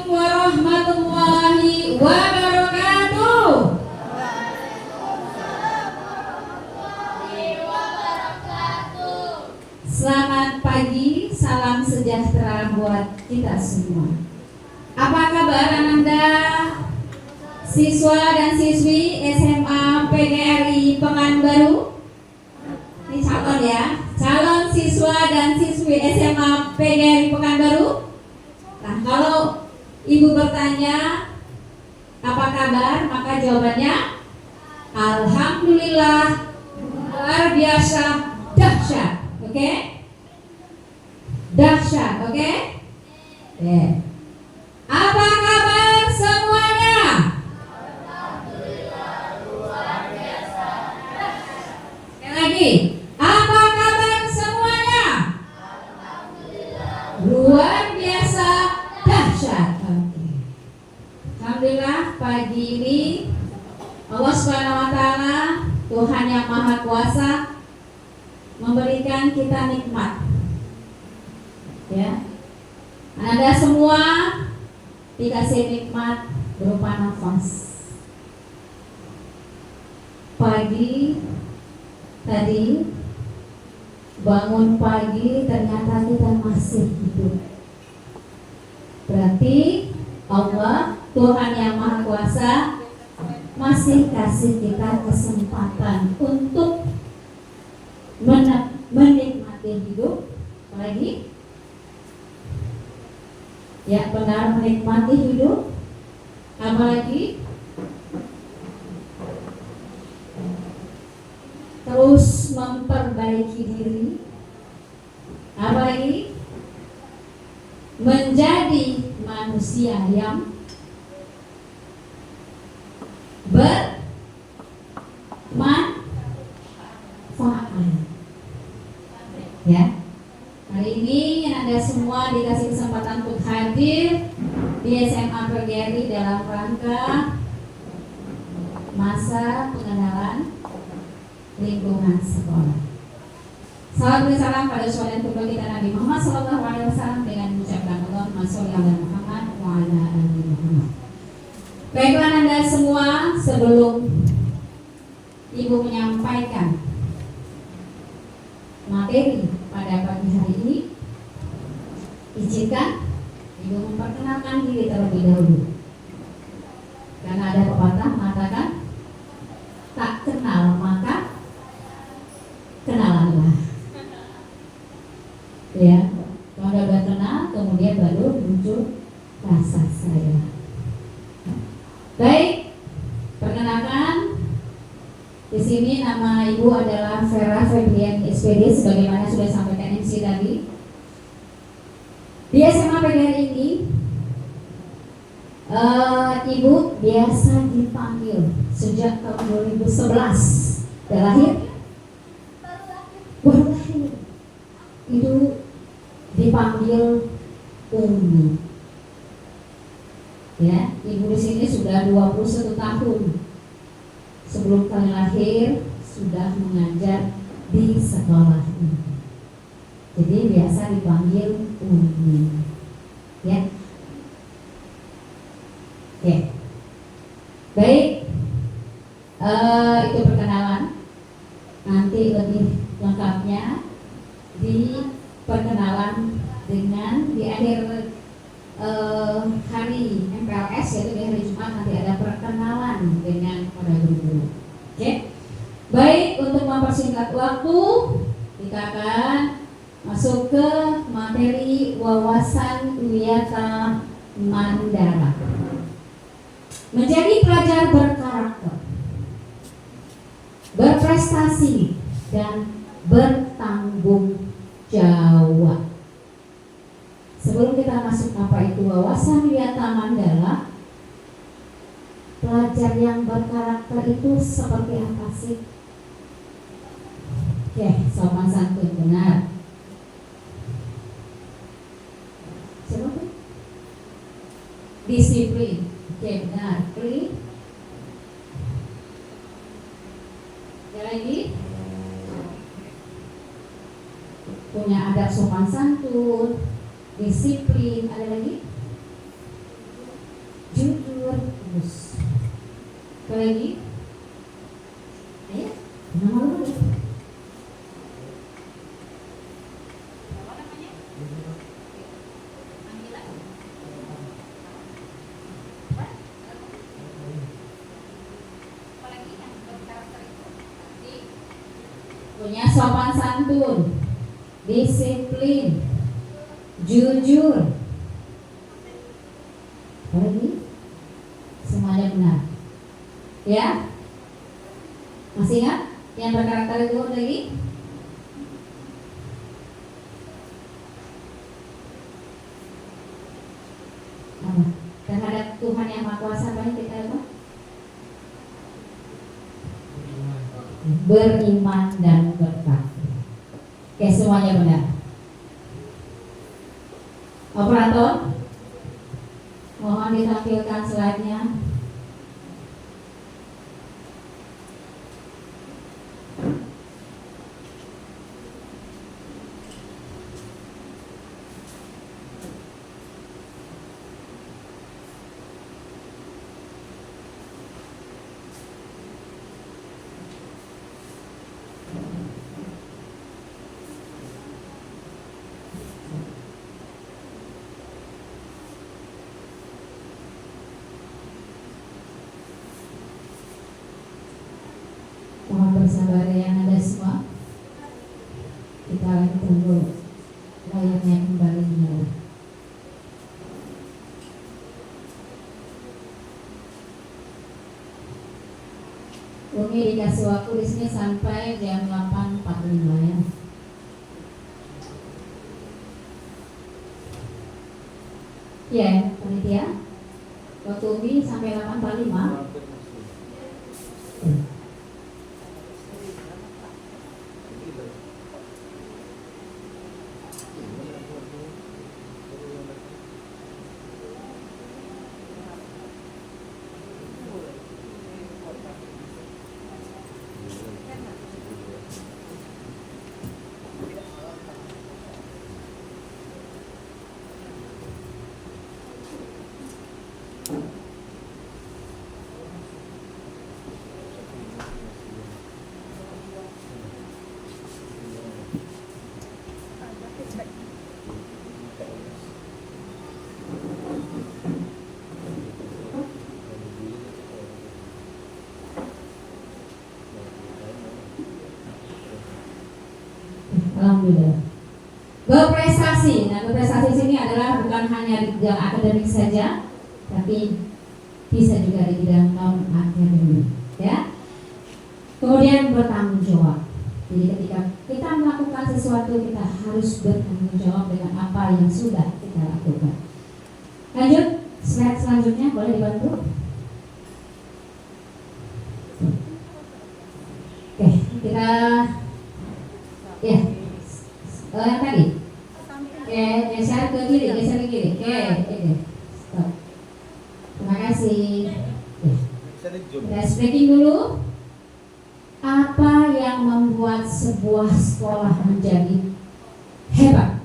warahmatullahi wabarakatuh. Selamat pagi, salam sejahtera buat kita semua. Apa kabar Anda, siswa dan siswi SMA PGRI Pekanbaru? Ini calon ya, calon siswa dan siswi SMA PGRI Pekanbaru. Nah, kalau Ibu bertanya apa kabar, maka jawabannya alhamdulillah, luar biasa, dahsyat. Oke? Dahsyat, oke? Apa kabar semuanya? Alhamdulillah, luar biasa. Sekali lagi, apa kabar semuanya? Alhamdulillah, Luar biasa, dahsyat. Oke. Alhamdulillah, pagi ini Allah Subhanahu wa taala, Tuhan yang Maha Kuasa, memberikan kita nikmat. Ya. Anda semua dikasih nikmat berupa nafas. Pagi tadi bangun pagi ternyata kita masih hidup. Berarti Allah, Tuhan yang Maha Kuasa, masih kasih kita kesempatan untuk menikmati hidup. Lagi ya, benar, menikmati hidup. Apalagi terus memperbaiki diri. Apalagi menjadi manusia yang bermanfaat. Ya, hari ini Anda semua dikasih kesempatan untuk hadir di SMA PGRI dalam rangka masa pengenalan lingkungan sekolah. Salam dan salam pada saudara kedua kita Nabi Muhammad SAW dengan mengucapkan Allahumma sholli ala Muhammad wa ala ali Muhammad. Baiklah Anda semua, sebelum Ibu menyampaikan materi pada pagi hari ini, izinkan Ibu memperkenalkan diri terlebih dahulu. Karena ada pepatah mengatakan tak kenal maka kenalanlah. Ya, kalau udah kenal kemudian baru muncul rasa sayang. Baik, perkenalkan. Di sini nama Ibu adalah Vera Febriani SPD, sebagaimana sudah sampaikan MC tadi. Di SMA PGRI ini, Ibu biasa dipanggil sejak tahun 2011. Sudah lahir? Baru lahir. Ibu dipanggil Umi. Ya, Ibu di sini sudah 21 tahun. Sebelum kali lahir sudah mengajar di sekolah ini. Jadi biasa dipanggil Umi. Ya. Oke. Baik. Itu perkenalan. Nanti lebih lengkapnya di perkenalan dengan di akhir hari MPLS, yaitu di hari Jumat nanti ada perkenalan dengan para guru-guru. Oke. Baik, untuk mempersingkat waktu, kita akan masuk ke materi wawasan wiyata Mandala. Menjadi pelajar berkarakter, berprestasi, dan bertanggung jawab. Sebelum kita masuk apa itu wawasan wiyata Mandala, pelajar yang berkarakter itu seperti apa sih? Oke, sopan santun, benar. Siapa? Disiplin. Oke, benar. Pri. Ada lagi? Punya adab sopan santun, disiplin. Ada lagi? Apa lagi? Ayo, nama lu lagi. Apa namanya? Panggilan. Apa? Apa lagi yang berkarakter itu? Punya sopan santun, disiplin, jujur. Apa lagi? Semuanya benar. Ya? Masih ingat yang berkarakter itu lagi? Apa? Terhadap Tuhan yang Maha Kuasa apa yang kita apa? Beriman dan bertakwa. Oke, semuanya benar. Operator, mohon ditampilkan slide-nya. Mohon bersabar yang ada semua. Kita akan tunggu layarnya kembali menyala. Umi dikasih waktu di sini sampai jam 8.45 ya. Ya, panitia. Waktu Umi sampai 8.45. Alhamdulillah. Berprestasi. Nah, berprestasi di sini adalah bukan hanya di bidang akademik saja, tapi bisa juga di bidang non akademik, ya. Kemudian bertanggung jawab. Jadi ketika kita melakukan sesuatu, kita harus bertanggung jawab dengan apa yang sudah kita lakukan. Lanjut, slide selanjutnya boleh dibantu. Oke, kita ya. Yang tadi, geser ke kiri. Stop. Terima kasih. Kita breaking dulu. Apa yang membuat sebuah sekolah menjadi hebat?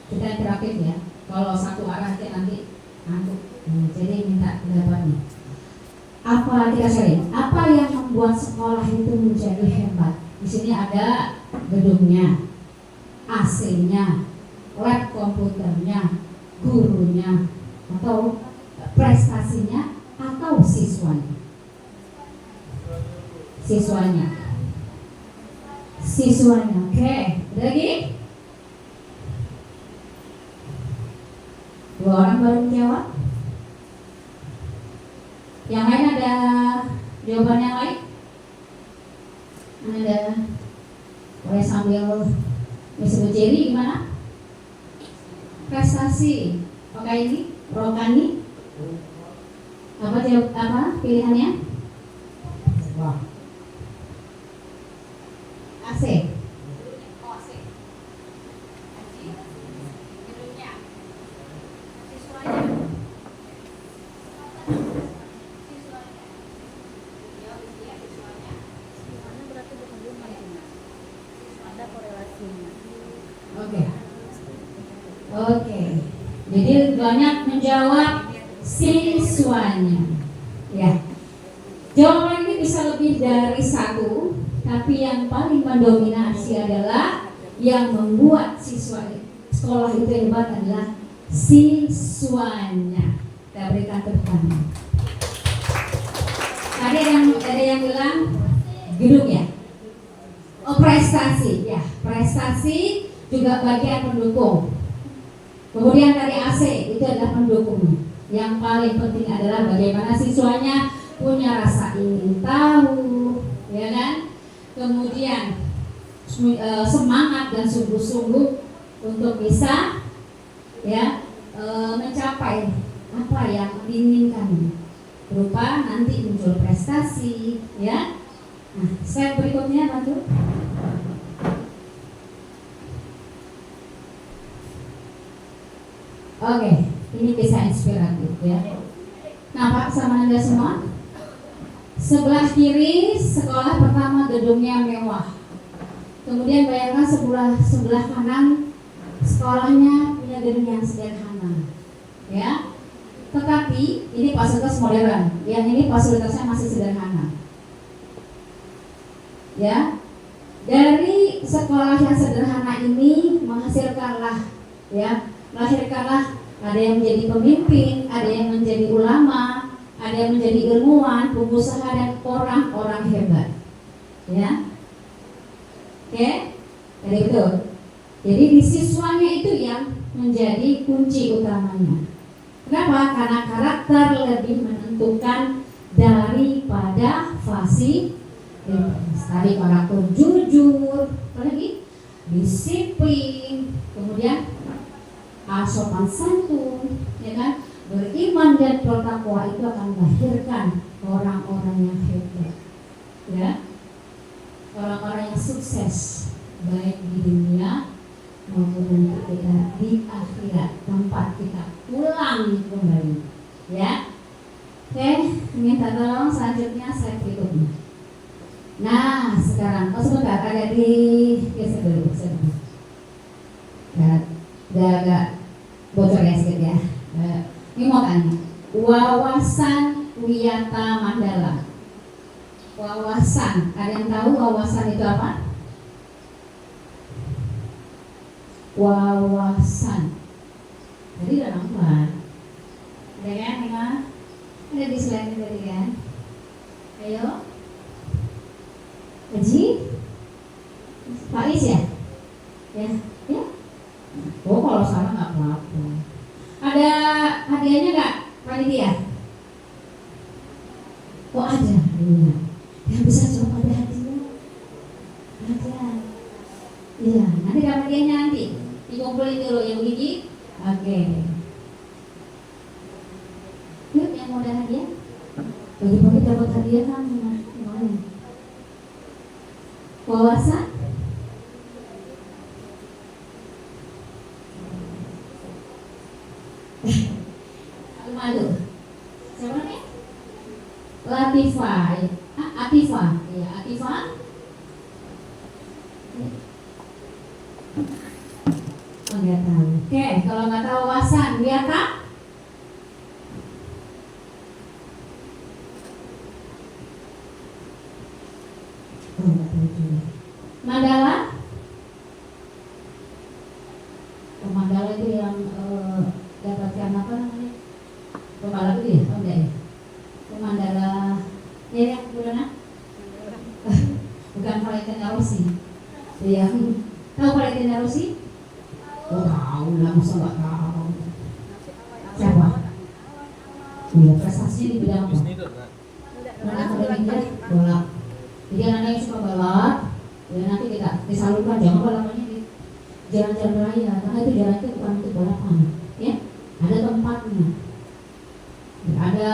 Kita interaktif ya. Kalau satu arah aja nanti ngantuk. Jadi minta pendapatnya. Apa kita sharing? Apa yang membuat sekolah itu menjadi hebat? Di sini ada gedungnya, AC-nya, lab komputernya, gurunya, atau prestasinya, atau siswanya. Siswanya. Oke, ada lagi? 2 orang baru menjawab. Yang lain ada jawaban yang lain? Ada, boleh sambil disebut Jerry gimana? Prestasi. Oke, ini Rokani. Apa pilihannya? Wah. AC. Oh, AC. Gedungnya. Siswanya. Oke. Jadi banyak menjawab siswanya. Ya. Jawaban ini bisa lebih dari satu, tapi yang paling mendominasi adalah yang membuat siswa sekolah itu hebat adalah siswanya. Kita berikan tepuk tangan. Tadi ada yang bilang gedung ya. Oh, prestasi ya, prestasi juga bagian pendukung. Kemudian dari AC itu adalah pendukungnya. Yang paling penting adalah bagaimana siswanya punya rasa ingin tahu, ya kan? Kemudian semangat dan sungguh-sungguh untuk bisa ya mencapai apa yang diinginkan, berupa nanti muncul prestasi, ya. Nah, slide berikutnya bantu. Oke, ini bisa inspiratif ya. Nampak sama Anda semua? Sebelah kiri sekolah pertama gedungnya mewah. Kemudian bayangkan sebelah kanan sekolahnya punya gedung yang sederhana. Ya. Tetapi ini fasilitas modern, yang ini fasilitasnya masih sederhana. Ya. Dari sekolah yang sederhana ini melahirkanlah ada yang menjadi pemimpin, ada yang menjadi ulama, ada yang menjadi ilmuwan, pengusaha dan orang-orang hebat. Ya. Oke? Jadi itu. Jadi di siswanya itu yang menjadi kunci utamanya. Kenapa? Karena karakter lebih menentukan daripada fasilitas. Tadi karakter jujur, apalagi disiplin, kemudian sopan santun, ya kan? Beriman dan bertakwa itu akan melahirkan orang-orang yang hebat, ya, orang-orang yang sukses baik di dunia maupun nanti kita di akhirat, tempat kita pulang kembali, ya. Oke, minta tolong selanjutnya slide berikutnya. Nah, sekarang sebentar agak geser dulu, udah agak bocor ya sedikit ya. Ini mau tanya, wawasan Wiyata Mandala. Wawasan, ada yang tahu wawasan itu apa? Wawasan. Jadi udah nampak. Ada kan, Nima? Ada di slide tadi kan? Ayo. Haji? Pak Is ya? Ya? Ya? Oh, kalau salah nggak apa-apa. Ada hadiahnya nggak, panitia? Oh ada, iya. Yang bisa jawab ada hadiah. Ada. Iya, nanti dapat hadiahnya nanti. Dikumpulin dulu yang gigi. Oke. Yuk, yang mau ada hadiah. Bagi-bagi dapat hadiah kan gimana? Wawasan? Malu. Siapa namanya? Latifah. Atifah. Iya, Atifah. Oh, nggak tahu. Oke, kalau nggak tahu wawasan, Wiyata? Oh, nggak tahu juga. Mandala? Oh, Mandala itu yang dapatkan apa namanya? Pembalap itu ya? Oh enggak ya? Mandala ya Budona? Bukan Valentino Rossi. Iya. Tahu Valentino Rossi? Oh tahu lah, masa nggak tahu? Siapa? Iya, prestasinya di bidang apa? Akademiknya balap. Jadi anak-anak yang suka balap, ya nanti kita disalurkan, jangan balapannya di jalan-jalan raya, karena itu jalan itu bukan untuk balapan, ya. Ada tempatnya, ada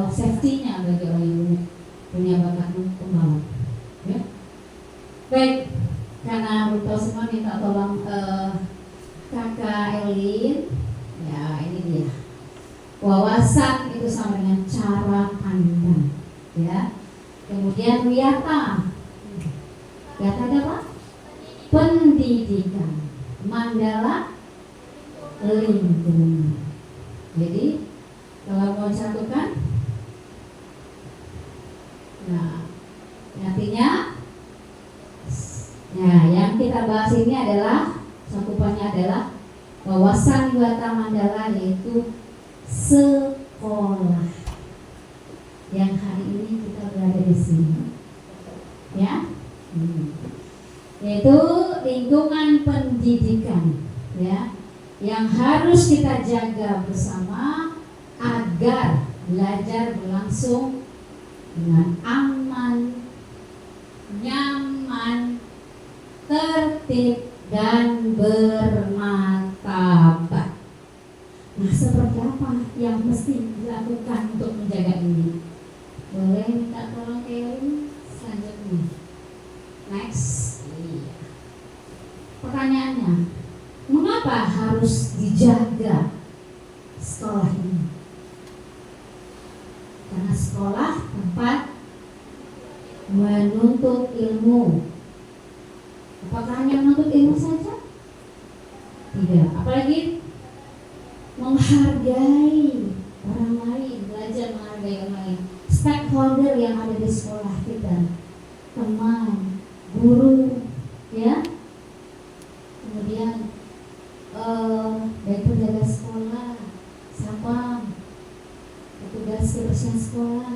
safety-nya bagi orang yang punya bakat pembalap, ya. Baik, karena belum tahu semua, minta tolong Kakak Elin, ya ini dia. Wawasan itu sama dengan cara pandang, ya. Kemudian Wiyata, Wiyata ada apa? Pendidikan. Mandala lingkungan. Jadi Kalau mau disatukan, nah artinya, nah yang kita bahas ini adalah cakupannya adalah wawasan Dewata Mandala, yaitu sekolah. Yang hari ini kita berada di sini, ya, yaitu lingkungan pendidikan, ya, yang harus kita jaga bersama agar belajar berlangsung dengan aman, nyaman, tertib, dan bermartabat. Nah, seperti apa yang mesti dilakukan untuk menjaga ini? Boleh minta tolong Kelly selanjutnya. Next. Pertanyaannya, mengapa harus dijaga sekolah ini? Karena sekolah tempat menuntut ilmu. Apakah hanya menuntut ilmu saja? Tidak. Apalagi menghargai orang lain, belajar menghargai orang lain. Stakeholder yang ada di sekolah kita, teman, guru, ya. Kemudian dari penjaga sekolah, satpam, petugas kebersihan sekolah,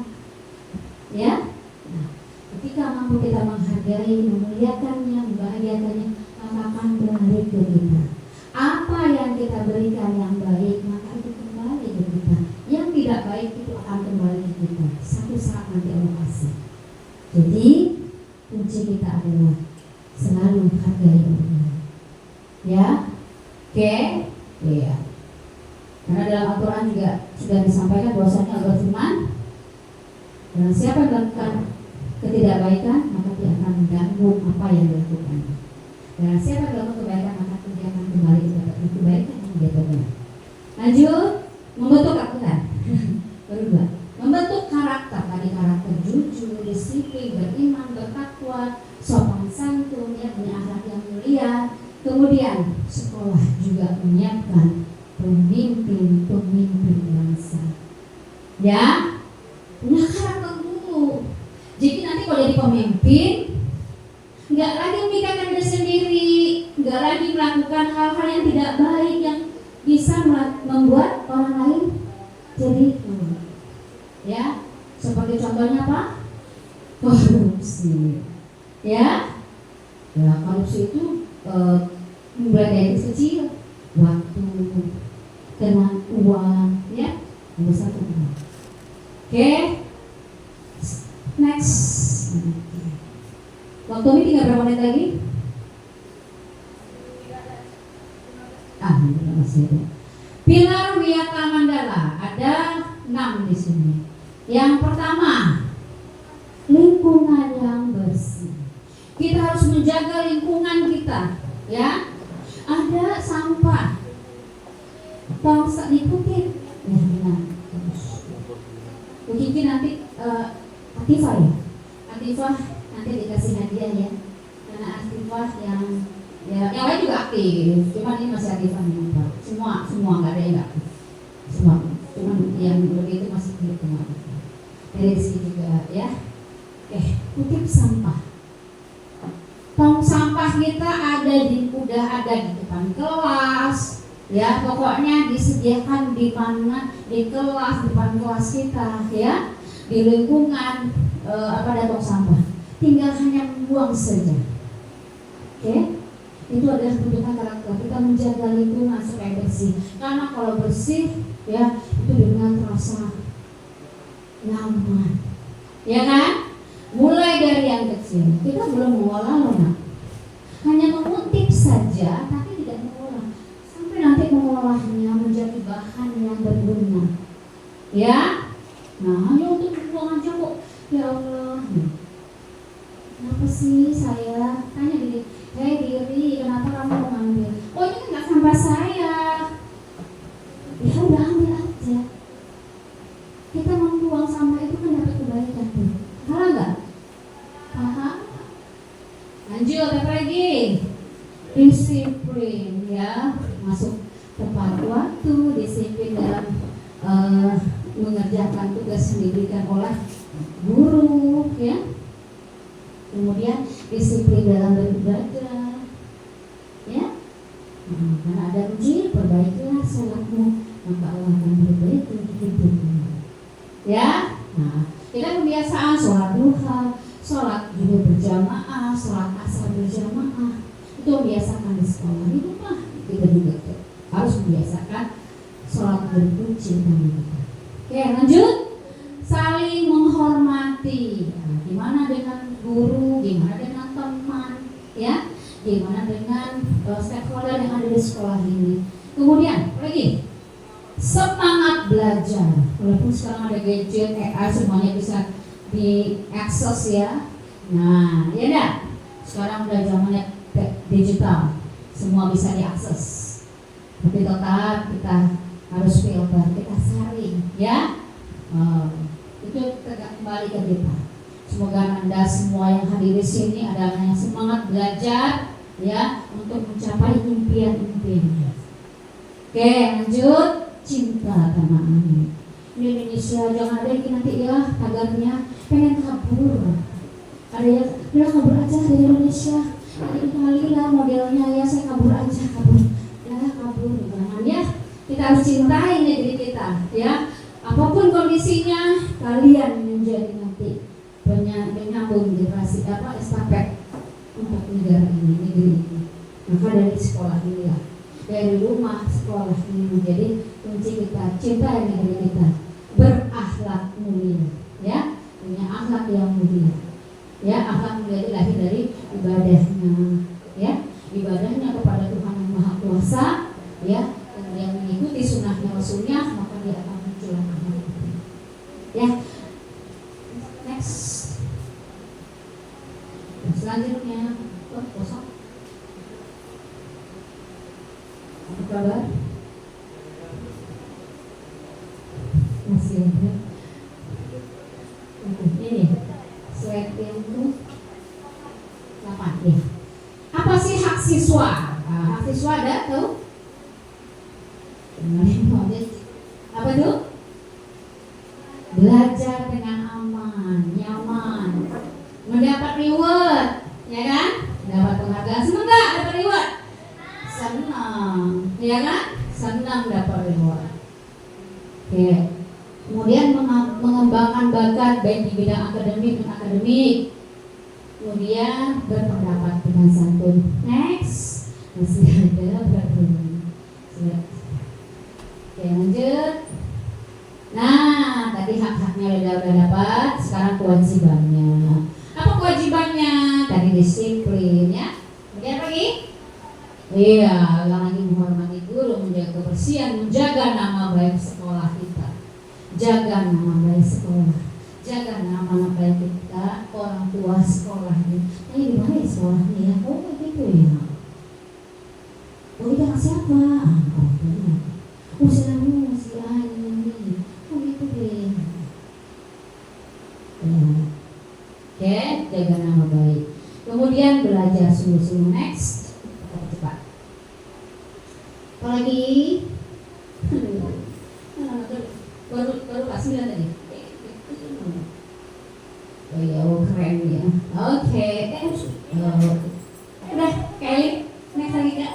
ya. Nah, ketika mampu kita menghargai, memuliakannya, membahagiakannya, maka akan balik ke kita. Apa yang kita berikan yang baik, maka itu kembali ke kita. Yang tidak baik itu akan kembali ke kita. Satu saat nanti Allah kasih. Jadi kunci kita adalah selalu hargai orang. Ya, oke, ya. Karena dalam Al-Quran juga sudah disampaikan bahwasanya Allah firman, dan siapa yang melakukan ketidakbaikan, maka dia akan mengganggu apa yang dilakukan. Dan siapa yang melakukan kebaikan, maka dia akan kembali kepada kebaikan yang dia perbuat. Lanjut, membentuk karakter. Kedua, membentuk karakter. Tadi karakter jujur, disiplin, beriman, bertakwa, sopan santun, ya, punya akhlak yang mulia. Kemudian sekolah juga menyiapkan pemimpin bangsa. Ya, punya karakter dulu. Jadi nanti kalau jadi pemimpin, nggak lagi memikirkan diri sendiri, nggak lagi melakukan hal-hal yang tidak baik yang bisa membuat orang lain jadi ya. Seperti contohnya apa? Korupsi. Ya, korupsi itu mulai dari kecil, waktu, dengan uang, ya, besar uang. Oke, next. Waktu ini tinggal berapa menit lagi? Masih. Pilar Wiyata Mandala ada 6 di sini. Yang pertama, lingkungan yang bersih. Kita harus menjaga lingkungan kita, ya. Ada sampah, tolong diikuti. Ya, benar. Mungkin nanti Atifah ya. Atifah nanti dikasih hadiah ya. Karena Atifah yang lain juga aktif. Cuma ini masih Atifah yang apa? Semua nggak ada yang nggak aktif. Semua. Cuma yang lebih itu masih aktif. Dari sini juga ya. Kutip sampah. Tong sampah kita udah ada di depan kelas, ya, pokoknya disediakan di mana, di kelas, depan kelas kita, ya, di lingkungan ada tong sampah. Tinggal hanya membuang saja. Oke? Itu adalah bentukan karakter. Kita menjaga lingkungan supaya bersih. Karena kalau bersih, ya, itu dengan rasa nyaman, ya kan? Mulai dari yang kecil, kita belum mengolah loh, nak. Hanya mengutip saja, tapi tidak mengolah. Sampai nanti mengolahnya menjadi bahan yang berguna. Ya, nah hanya untuk dibuang aja kok. Ya Allah, kenapa sih saya tanya diri, diri, kenapa kamu mau ngambil? Oh ini kan nggak sampah saya. Ya udah ambil aja. Kita membuang sampah itu kan dapat kebaikan tuh. Salah nggak? Paham? Lanjut, apa lagi? Disiplin, ya, masuk tepat waktu, disiplin dalam mengerjakan tugas yang diberikan oleh guru, ya. Kemudian disiplin dalam beribadah, ya. Karena ada ujian, perbaikilah sholatmu, maka Allah akan memperbaiki hidupmu, ya. Nah, kita kebiasaan sholat duha, sholat juga berjamaah, sholat asar berjamaah, itu membiasakan di sekolah, di rumah kita juga harus membiasakan sholat berpuji kita. Oke, lanjut. Saling menghormati. Nah, gimana dengan guru, gimana dengan teman, ya, gimana dengan stakeholder yang ada di sekolah ini. Kemudian lagi semangat belajar. Walaupun sekarang ada gadget, AI, semuanya bisa diakses, ya. Nah, ya dah. Sekarang udah zamannya digital, semua bisa diakses. Tapi tetap kita harus filter, kita saring, ya. Itu kembali ke kita. Semoga Anda semua yang hadir di sini adalah yang semangat belajar, ya, untuk mencapai impian-impiannya. Oke, lanjut. Cinta tanah air. Di Indonesia jangan ada yang nanti ya tagarnya pengen kabur. Ada yang bilang kabur aja dari Indonesia. Ini kali lah modelnya, ya, saya kabur aja, kabur. Ya, kabur. Jangan, ya. Kita harus cintai negeri kita, ya. Apapun kondisinya, kalian menjadi nanti penyambung generasi estafet untuk negara ini, negeri ini. Maka dari sekolah ini, ya, dari rumah sekolah ini menjadi kunci kita, cinta negeri kita, berakhlak mulia, ya, punya akhlak yang mulia, ya. Akhlak mulia itu lahir dari ibadahnya, ya, ibadahnya kepada Tuhan yang Maha Kuasa, ya, yang mengikuti sunnahnya Rasulnya, maka dia akan muncul akhlak, ya. Next, selanjutnya, kosong. Apa kabar? Masih ada. Ini sweating itu apa ya? Apa sih hak siswa? Hak siswa ada tuh? Apa tuh? Belajar dengan aman, nyaman, mendapat reward, ya kan? Dapat penghargaan, senang nggak dapat reward? Senang, ya kan? Senang dapat reward. Oke. Kemudian mengembangkan bakat baik di bidang akademik dan akademik. Kemudian berpendapat dengan santun. Next, masih ada berapa? Oke, lanjut. Nah, tadi hak-haknya udah dapat. Sekarang kewajibannya. Apa kewajibannya? Tadi disiplin, ya. Kemudian apa lagi? Iya, yang lagi menghormati guru, menjaga kebersihan, menjaga nama baik sekolah kita, jaga nama baik sekolah, jaga nama baik kita, orang tua sekolahnya. Ini gimana ya sekolahnya ya? Oh gitu ya. Oh itu anak siapa? Oh benar. Oh selalu si ini. Oh gitu deh. Ya. Oke, jaga nama baik. Kemudian belajar sungguh-sungguh. Next. Cepat. Apalagi baru kelas 9 tadi. Oh iya, keren ya. Oke. Udah, Kelly, next lagi Kak.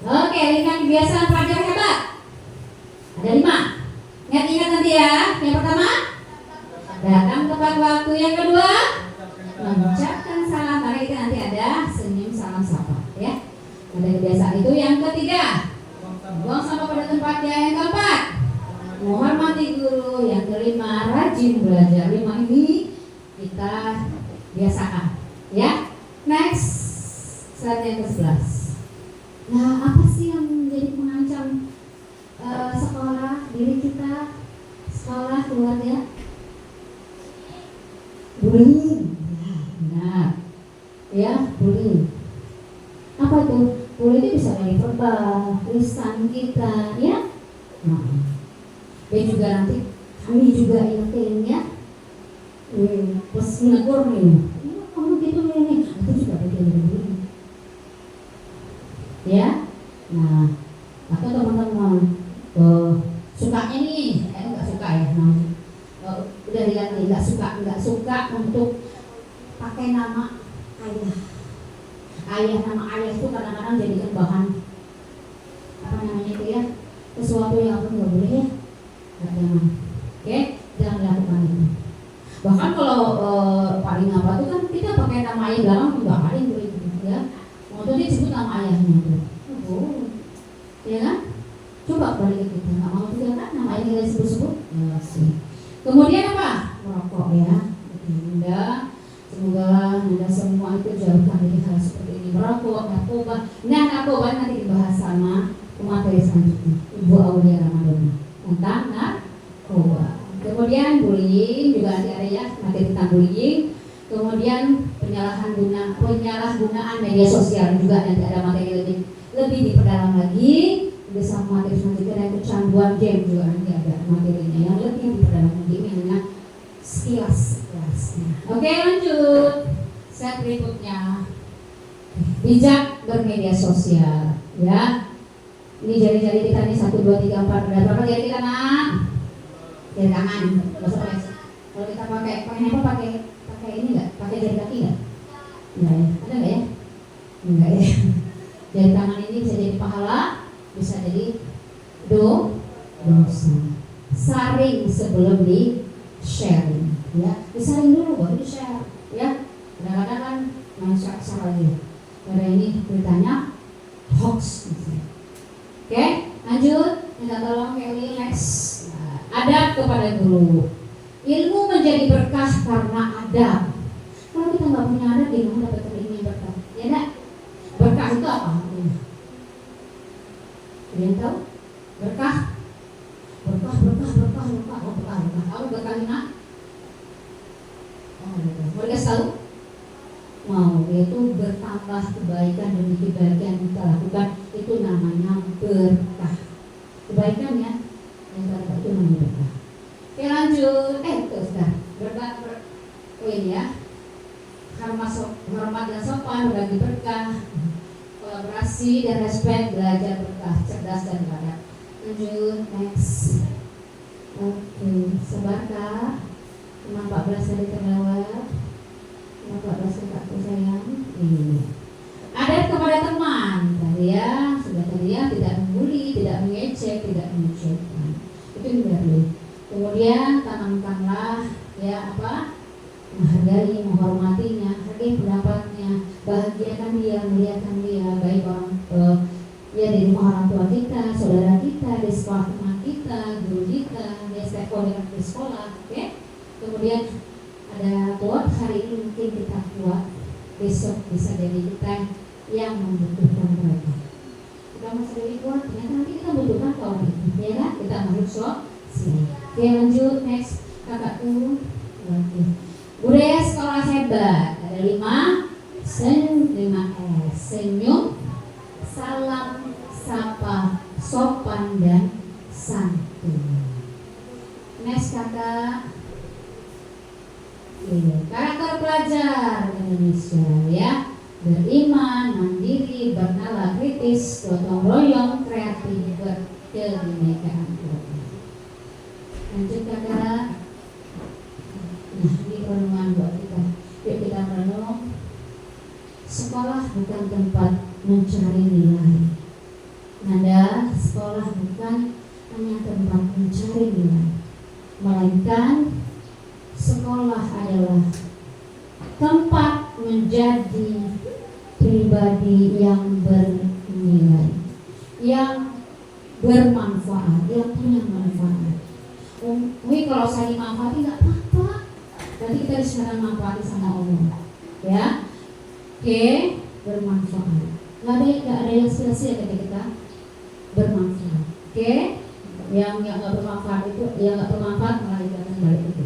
Oke, lingkungan kebiasaan pelajar hebat. Ada 5. Ingat-ingat nanti ya. Yang pertama, datang tepat waktu. Yang kedua, mengucapkan salam. Maka kita nanti ada senyum salam sapa, ya. Ada kebiasaan itu. Yang ketiga, buang sampah pada tempatnya. Yang keempat, menghormati guru. Yang kelima, rajin belajar. 5 ini kita biasakan, ya. Next, slide yang ke-11. Nah, apa sih yang menjadi pengancam sekolah, diri kita, sekolah, keluarga? Bullying. Benar. Ya, bullying. Apa tuh? Bullying itu bisa dari verbal, lisan kita, ya. Nah, dan juga nanti kami juga ingetin, ya. Pas menegur nih, kamu gitu nih, itu juga bagian dari bullying. Ya, nah, atau teman-teman sukanya nih nggak suka untuk pakai nama ayah. Nama ayah itu kadang-kadang jadikan bahan apa namanya itu ya, sesuatu yang aku nggak boleh ya, jangan. Oke, jangan lakukan itu. Bahkan kalau paling apa tuh kan kita pakai nama ayah belakang juga ada yang begitu ya. Waktu dia sebut nama ayahnya tuh, ya kan? Coba balik kita, nggak mau juga kan nama ayahnya disebut-sebut, ya sih. Kemudian apa? Merokok ya. Semoga Anda semua itu jauhkan dari hal seperti ini. Merokok, narkoba. Nah, narkoba nanti dibahas sama materi selanjutnya, Ibu Aulia Ramadhani tentang narkoba. Kemudian bullying juga nanti ada ya, materi tentang bullying. Kemudian penyalahgunaan media sosial juga nanti ada materi lebih diperdalam lagi. Bisa materi selanjutnya yang kecanduan game juga nanti ada materinya yang lebih diperdalam lagi dengan sekilas-sekilasnya. Oke, lanjut. Set berikutnya, bijak bermedia sosial ya. Ini jari-jari kita nih 1, 2, 3, 4. Ada berapa jari kita nak? Jari tangan. Kalau kita pakai handphone pakai ini nggak? Pakai jari kaki nggak? Nggak ya? Ada nggak ya? Nggak ya. Jari tangan ini bisa jadi pahala, bisa jadi dosa. Saring sebelum di sharing ya. Disaring dulu baru di share ya. Kadang-kadang kan main share lagi. Karena ini beritanya hoax misalnya. Oke, lanjut. Minta tolong Kelly next. Adab kepada guru. Ilmu menjadi berkah karena adab. Kalau kita nggak punya adab, gimana dapat ilmu yang berkah? Ya enggak? Berkah itu apa? Ada yang tahu? Berkah. Oh, berkah. Aku berkahnya? Mau dikasih tahu? Mau, yaitu bertambah kebaikan demi kebaikan yang kita lakukan, itu namanya berkah. Kebaikan ya, yang kita itu namanya berkah. Oke, lanjut. Terus dah. Oh ini ya. Hormat dan sopan, berbagi berkah, kolaborasi dan respect, belajar berkah, cerdas dan beradab. Lanjut, next. Oke, sabar Kak. 14 hari terlewat. 14 kakakku sayang. Ini. Adab kepada teman. Tadi ya, tidak membuli, tidak mengecek, tidak mengucapkan. Itu juga boleh. Kemudian tanamkanlah ya apa? Menghargai, menghormatinya, hargai pendapatnya, bahagiakan dia, muliakan dia, baik orang ya di rumah orang tua kita, saudara kita, di sekolah teman kita, guru kita, di stakeholder di sekolah, oke? Kemudian ada quote, hari ini mungkin kita kuat, besok bisa jadi kita yang membutuhkan mereka. Kita masih lebih kuat, ternyata nanti kita membutuhkan kawan itu, ya kan? Kita masuk sini. Oke, lanjut next, kakakku. Oke. Budaya sekolah hebat ada 5 5S: senyum, salam, sapa, sopan dan santun. Next kakak. Karakter pelajar Indonesia ya, beriman, mandiri, bernalar kritis, gotong royong, kreatif, berkebinekaan. Lanjut kakak. Nah, ini renungan buat kita. Yuk kita merenung. Sekolah bukan tempat mencari nilai. Nada, sekolah bukan hanya tempat mencari nilai, melainkan sekolah adalah tempat menjadi pribadi yang bernilai, yang bermanfaat, yang punya manfaat. Kalau saya dimanfaati nggak apa-apa, berarti kita sekarang manfaati sama Allah, ya. Oke, bermanfaat. Nggak ada yang sia-sia ketika kita bermanfaat. Oke, yang nggak bermanfaat itu, yang nggak bermanfaat malah ikatan balik itu.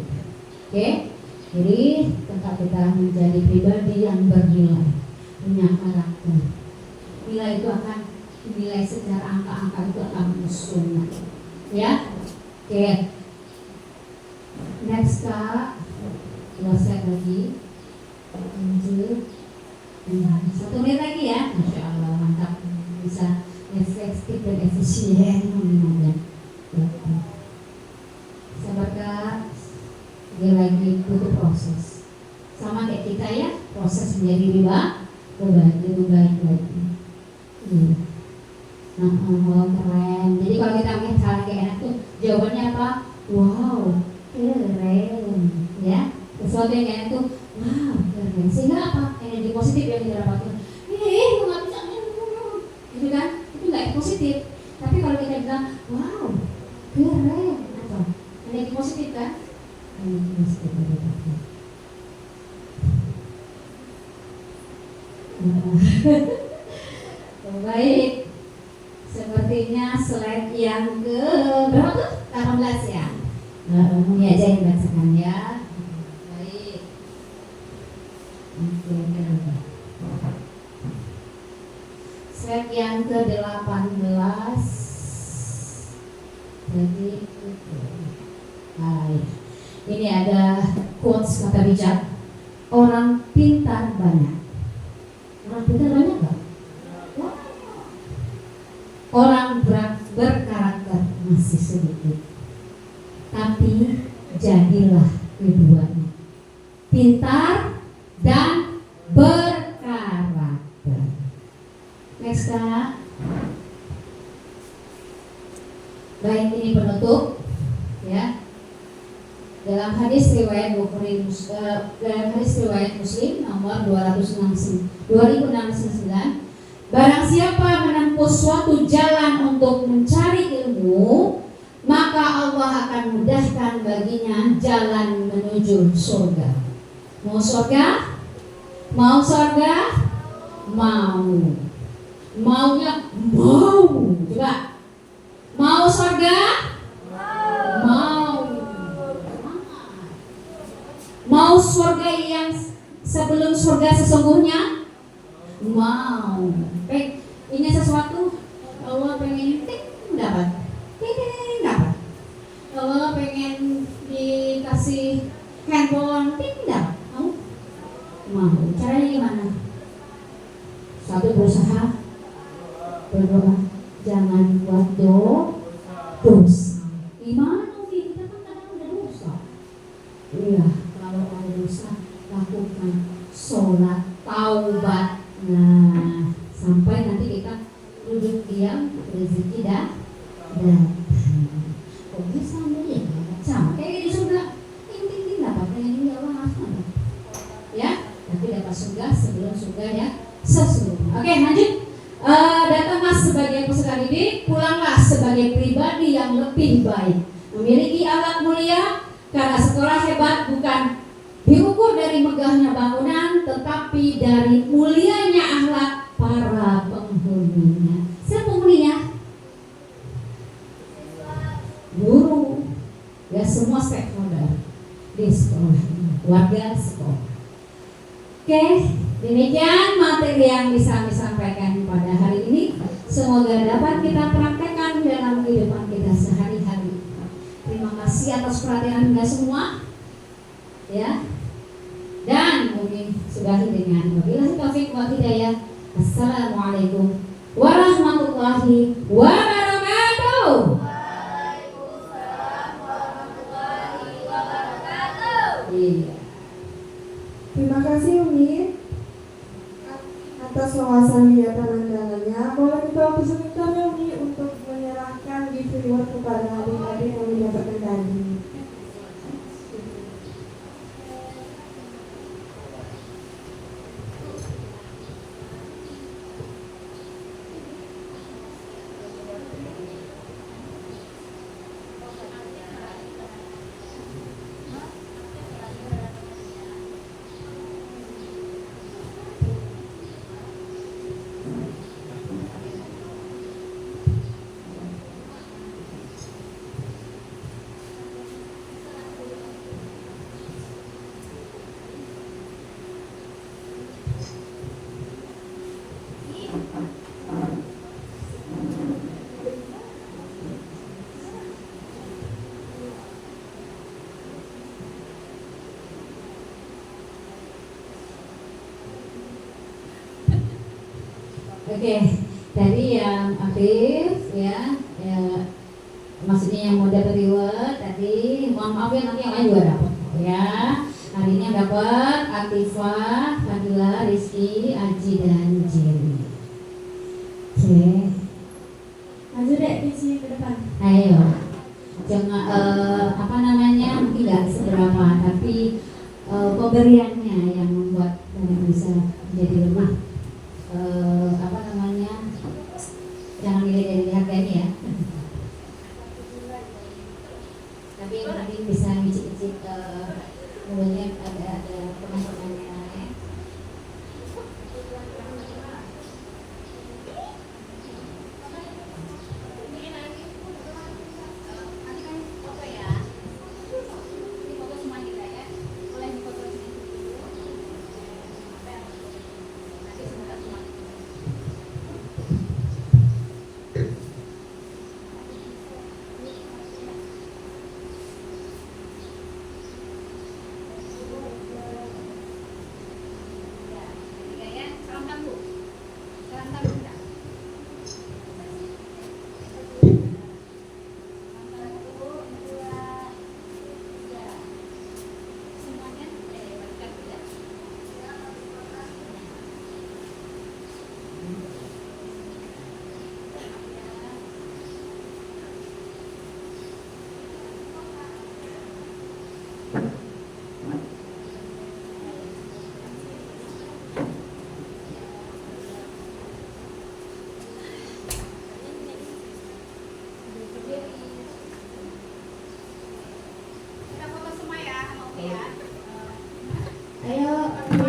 Oke, jadi tempat kita menjadi pribadi yang bernilai, punya karakter. Nilai itu akan dinilai secara angka-angka, itu akan muncul, ya. Oke, next Kak, selesai lagi. Lanjut. 1 menit lagi ya, Masya Allah, mantap, bisa efektif dan efisien. Sabar Kak, dia lagi proses. Sama kayak kita ya, proses menjadi lebih baik lagi. Keren. Jadi kalau kita lihat hal kayak enak tuh, jawabannya apa? Wow, keren. Ya, sesuatu yang enak tuh, wow, keren. Sehingga apa? Energi positif yang kita dapatkan. Nggak bisa, gitu kan? Itu nggak positif. Tapi kalau kita bilang, wow, keren, apa? Energi positif kan? Energi positif yang dapatkan. Baik. Sepertinya slide yang ke berapa tuh? 18 ya. Ini aja yang bacakan ya. Baik. Oke. Slide yang ke 18. Jadi itu. Baik. Ini ada quotes kata bijak. Orang pintar banyak. Orang pintar banyak nggak? Orang berkarakter masih sedikit, tapi jadilah keduanya, pintar dan berkarakter. Next Kak. Baik, ini penutup ya. Dalam hadis riwayat Muslim nomor 2609, barang siapa menempuh suatu jalan untuk mencari ilmu, maka Allah akan mudahkan baginya jalan menuju surga. Mau surga? Mau surga? Mau. Maunya mau. Coba. Mau surga? Mau. Mau surga yang sebelum surga sesungguhnya? Mau. Ini sesuatu Allah pengen dapat. Dapat. Allah pengen dikasih handphone, dapat. Mau. Caranya gimana? Satu, berusaha, berdoa, jangan buat dosa. Gimana kita kan kadang udah dosa. Iya, kalau ada dosa lakukan sholat taubat. Nah, sampai nanti kita duduk diam, rezeki dah datang. Kok bisa ya? Sama kayak di surga. Ting dapat ini Allah maafkan. Ya, tapi dapat surga sebelum surga ya sesungguhnya. Oke, lanjut. Datanglah sebagai peserta didik, pulanglah sebagai pribadi yang lebih baik, memiliki akhlak mulia, karena sekolah hebat bukan diukur dari megahnya bangunan, tetapi dari mulianya akhlak para penghuninya. Siapa penghuninya? Guru, ya semua stakeholder di sekolah, warga sekolah. Oke, demikian materi yang bisa disampaikan pada hari ini. Semoga dapat kita praktekkan dalam kehidupan kita sehari-hari. Terima kasih atas perhatian Anda semua. Ya. Dan mungkin sudahi dengan wabillahi taufiq wal hidayah. Assalamualaikum warahmatullahi wabarakatuh. Waalaikumsalam warahmatullahi wabarakatuh. Iya. Terima kasih Umi atas wawasan dan pandangannya. Boleh kita persilakan ya Umi untuk menyerahkan gift reward kepada adik-adik yang mendapatkan tadi. Oke, tadi yang aktif ya, maksudnya yang mau dapat reward tadi, mohon maaf ya nanti yang lain juga dapat ya. Hari ini yang dapat Atifah, Fadila, Rizky, Aji, dan Jerry. Oke. Maju dek isi ke depan. Ayo. Jangan apa namanya, mungkin nggak seberapa, tapi pemberiannya yang membuat kalian bisa menjadi lemah. Apa namanya, jangan dilihat dari harganya ya. Tapi nanti bisa ngicip-ngicip mulutnya ada pemasukannya ya. Ayo,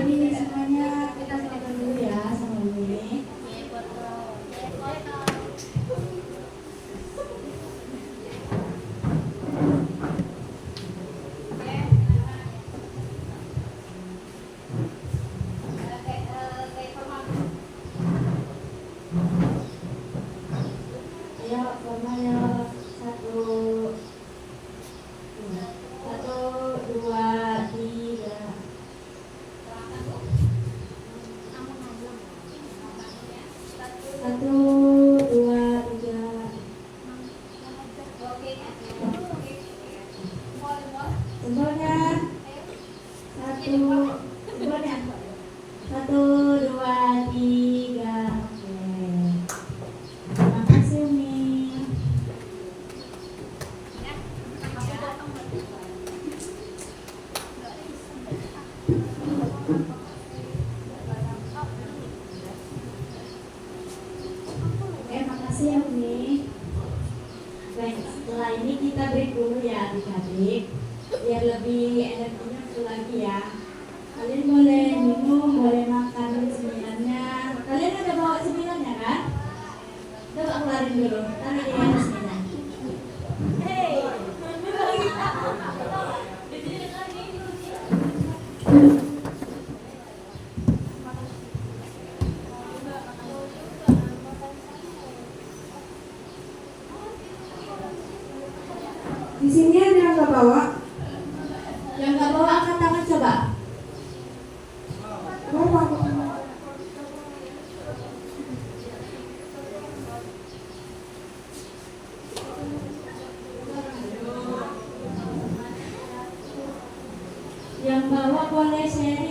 ini semuanya kita foto dulu ya sama Umi. Ayo, formanya satu, dua, tiga. Satu, dua, tiga. Jempolnya. Jempolnya. Satu, dua, tiga. Oke. Terima kasih Umi. Oke, makasih ya Umi. Baik, setelah ini kita break dulu ya adik-adik, biar lebih energinya full lagi ya. Kalian boleh minum, boleh makan dulu cemilannya. Kalian ada bawa cemilannya kan? Coba keluarin dulu, tarik di atas cemilan. Di sini ada yang nggak bawa? Yang nggak bawa angkat tangan coba. Bawa. Yang bawa boleh share.